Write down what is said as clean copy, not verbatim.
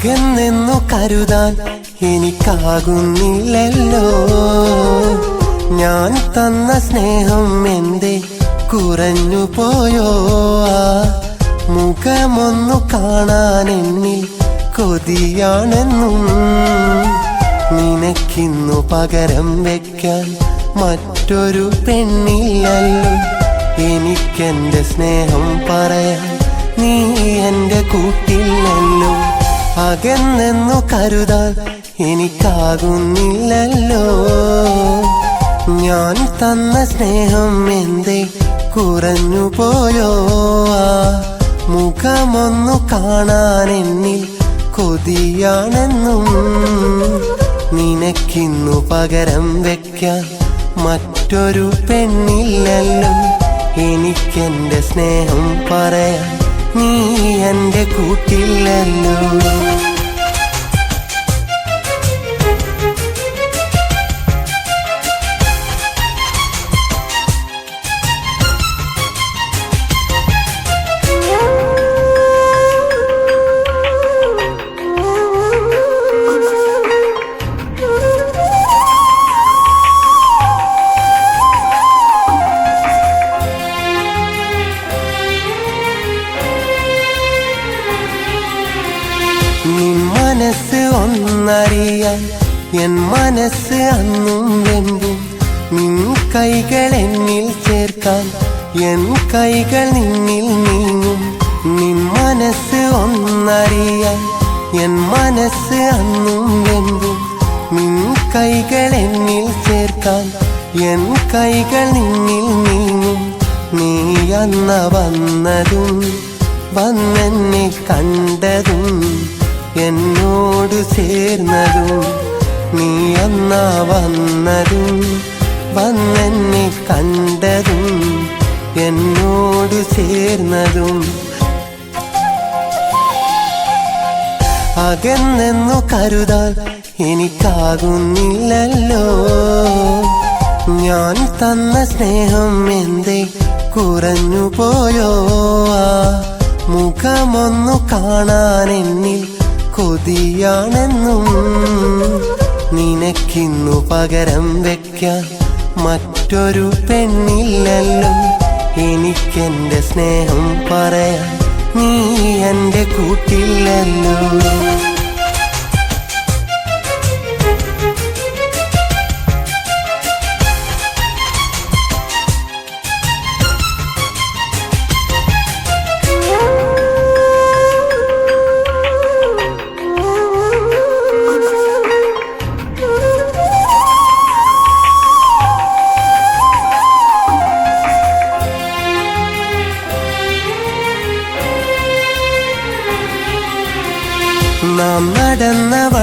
അകന്നെന്നു കരുതാൻ എനിക്കാകുന്നില്ലല്ലോ. ഞാൻ തന്ന സ്നേഹം എന്തേ കുറഞ്ഞു പോയോ? ആ മുഖമൊന്നു കാണാൻ എന്നിൽ കൊതിയാണെന്നും നിനക്കിന്നു പകരം വെക്കാൻ മറ്റൊരു പെണ്ണില്ലല്ലോ. എനിക്കെന്റെ സ്നേഹം പറയാൻ നീ എന്റെ കൂട്ടില്ലല്ലോ. അകന്നെന്നു കരുതാൻ എനിക്കാകുന്നില്ലല്ലോ. ഞാൻ തന്ന സ്നേഹം എന്തേ കുറഞ്ഞു പോയോ? ആ മുഖമൊന്നു കാണാൻ എന്നിൽ കൊതിയാണെന്നും നിനക്കിന്നു പകരം വെക്കാൻ മറ്റൊരു പെണ്ണില്ലല്ലോ. എനിക്കെന്റെ സ്നേഹം പറയാൻ നീ എന്റെ കൂട്ടില്ലല്ലോ. നിൻ മനസ്സ് ഒന്നറിയാൻ എൻ മനസ്സ് അന്നും വെമ്പും. നിൻ കൈകൾ എന്നിൽ ചേർക്കാൻ എൻ കൈകൾ നിന്നിൽ നീങ്ങും. നിൻ മനസ്സ് ഒന്നറിയാൻ എൻ മനസ്സ് അന്നും വെമ്പും. നിൻ കൈകൾ എന്നിൽ ചേർക്കാൻ എൻ കൈകൾ നിന്നിൽ നീങ്ങും. നീ അന്ന വന്നതും വന്നെന്നെ കണ്ടതും എന്നോട് ചേർന്നതും. നീ അന്നാ വന്നതും വന്നെന്നെ കണ്ടതും എന്നോട് ചേർന്നതും. അകന്നെന്നു കരുതാൻ എനിക്കാകുന്നില്ലല്ലോ. ഞാൻ തന്ന സ്നേഹം എന്തേ കുറഞ്ഞു പോയോ? ആ മുഖമൊന്നു കാണാൻ എന്നിൽ കൊതിയാണെന്നും നിനക്കിന്നു പകരം വെക്കാൻ മറ്റൊരു പെണ്ണില്ലല്ലോ. എനിക്കെന്റെ സ്നേഹം പറയാൻ നീ എന്റെ കൂട്ടില്ലല്ലോ.